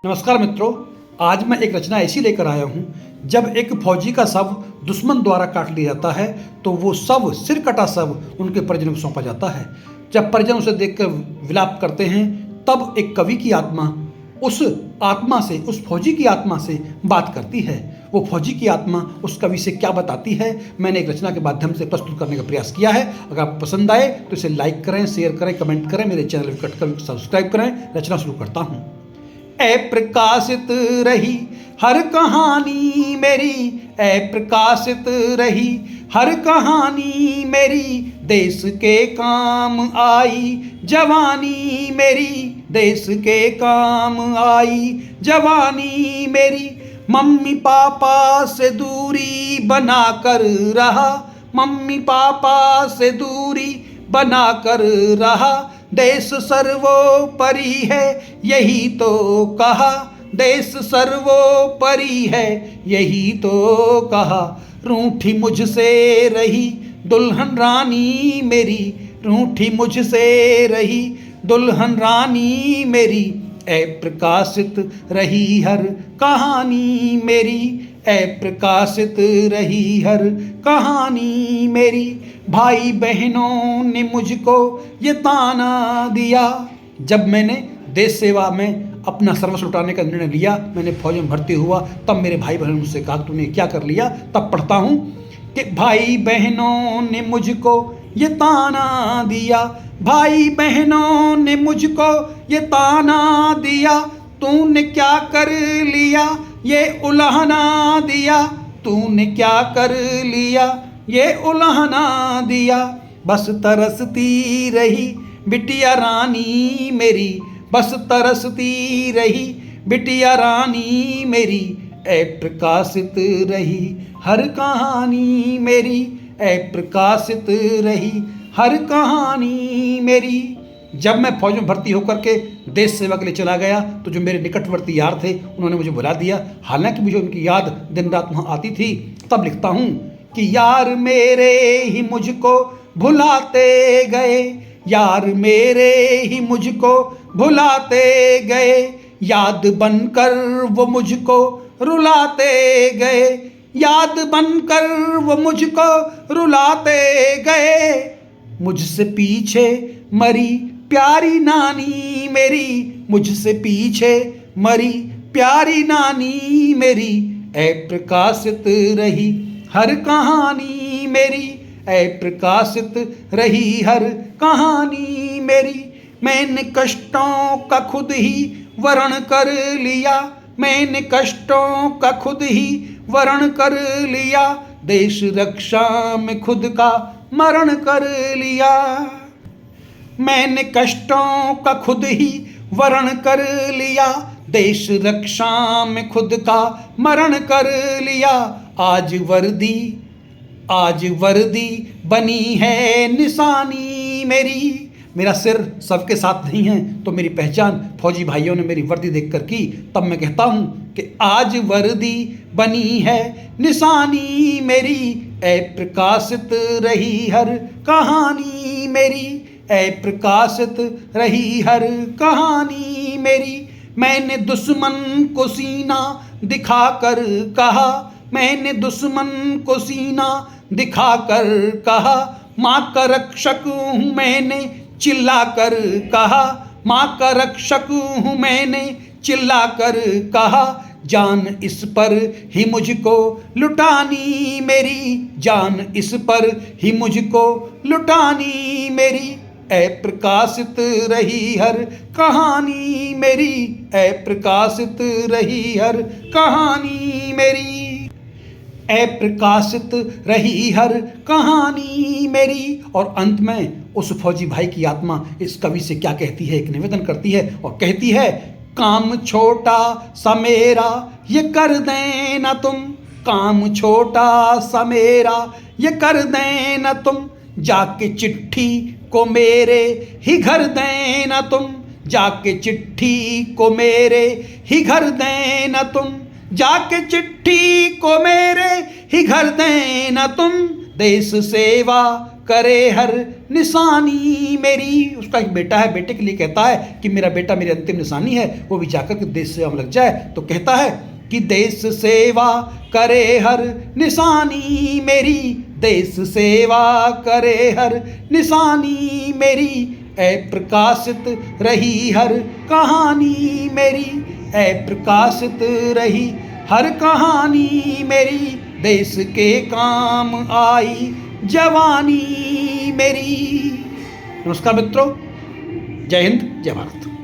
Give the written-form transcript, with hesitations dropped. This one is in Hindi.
नमस्कार मित्रों, आज मैं एक रचना ऐसी लेकर आया हूँ। जब एक फौजी का शव दुश्मन द्वारा काट लिया जाता है तो वो शव, सिर कटा शव, उनके परिजनों को सौंपा जाता है। जब परिजन उसे देखकर विलाप करते हैं तब एक कवि की आत्मा उस फौजी की आत्मा से बात करती है। वो फौजी की आत्मा उस कवि से क्या बताती है, मैंने एक रचना के माध्यम से प्रस्तुत करने का प्रयास किया है। अगर आप पसंद आए तो इसे लाइक करें, शेयर करें, कमेंट करें, मेरे चैनल विकट कर सब्सक्राइब करें। रचना शुरू करता हूँ। ऐ प्रकाशित रही हर कहानी मेरी, ऐ प्रकाशित रही हर कहानी मेरी, देश के काम आई जवानी मेरी, देश के काम आई जवानी मेरी। मम्मी पापा से दूरी बना कर रहा, मम्मी पापा से दूरी बना कर रहा, देश सर्वोपरि है यही तो कहा, देश सर्वोपरि है यही तो कहा। रूठी मुझसे रही दुल्हन रानी मेरी, रूठी मुझसे रही दुल्हन रानी मेरी, ऐ प्रकाशित रही हर कहानी मेरी, ऐ प्रकाशित रही हर कहानी मेरी। भाई बहनों ने मुझको ये ताना दिया, जब मैंने देश सेवा में अपना सर्वस्व लुटाने का निर्णय लिया, मैंने फौज में भर्ती हुआ, तब मेरे भाई बहनों ने मुझसे कहा तूने क्या कर लिया। तब पढ़ता हूँ कि भाई बहनों ने मुझको ये ताना दिया, भाई बहनों ने मुझको ये ताना दिया, तूने क्या कर लिया ये उल्हाना दिया, तूने क्या कर लिया ये उल्हाना दिया। बस तरसती रही बिटिया रानी मेरी, बस तरसती रही बिटिया रानी मेरी, ऐ प्रकाशित रही हर कहानी मेरी, ऐ प्रकाशित रही हर कहानी मेरी। जब मैं फौज में भर्ती होकर के देश सेवा के लिए चला गया तो जो मेरे निकटवर्ती यार थे उन्होंने मुझे बुला दिया। हालांकि मुझे उनकी याद दिन रात वहाँ आती थी। तब लिखता हूँ कि यार मेरे ही मुझको भुलाते गए, यार मेरे ही मुझको भुलाते गए, याद बनकर वो मुझको रुलाते गए, याद बनकर वो मुझको रुलाते गए। मुझसे पीछे मरी प्यारी नानी मेरी, मुझसे पीछे मरी प्यारी नानी मेरी, ऐ प्रकाशित रही हर कहानी मेरी, ऐ प्रकाशित रही हर कहानी मेरी। मैंने कष्टों का खुद ही वर्ण कर लिया, मैंने कष्टों का खुद ही वर्ण कर लिया, देश रक्षा में खुद का मरण कर लिया। मैंने कष्टों का खुद ही वर्ण कर लिया, देश रक्षा में खुद का मरण कर लिया। आज वर्दी बनी है निशानी मेरी, मेरा सिर सबके साथ नहीं है तो मेरी पहचान फौजी भाइयों ने मेरी वर्दी देखकर की। तब मैं कहता हूँ कि आज वर्दी बनी है निशानी मेरी, ऐ प्रकाशित रही हर कहानी मेरी, ऐ प्रकाशित रही हर कहानी मेरी। मैंने दुश्मन को सीना दिखाकर कहा, मैंने दुश्मन को सीना दिखाकर कहा, माँ का रक्षक हूँ मैंने चिल्लाकर कहा, माँ का रक्षक हूँ मैंने चिल्लाकर कहा। जान इस पर ही मुझको लुटानी मेरी, जान इस पर ही मुझको लुटानी मेरी, ऐ प्रकाशित रही हर कहानी मेरी, ऐ प्रकाशित रही हर कहानी मेरी, ऐ प्रकाशित रही हर कहानी मेरी। और अंत में उस फौजी भाई की आत्मा इस कवि से क्या कहती है, एक निवेदन करती है और कहती है, काम छोटा सा मेरा ये कर देना तुम, काम छोटा सा मेरा ये कर देना तुम, जाके चिट्ठी को मेरे ही घर देना तुम, जाके चिट्ठी को मेरे ही घर देना तुम, जाके चिट्ठी को मेरे ही घर देना तुम, देश सेवा करे हर निशानी मेरी। उसका एक बेटा है, बेटे के लिए कहता है कि मेरा बेटा मेरी अंतिम निशानी है, वो भी जाकर के देश सेवा में लग जाए। तो कहता है कि देश सेवा करे हर निशानी मेरी, देश सेवा करे हर निशानी मेरी, ऐ प्रकाशित रही हर कहानी मेरी, ऐ प्रकाशित रही हर कहानी मेरी, देश के काम आई जवानी मेरी। नमस्कार मित्रों, जय हिंद, जय भारत।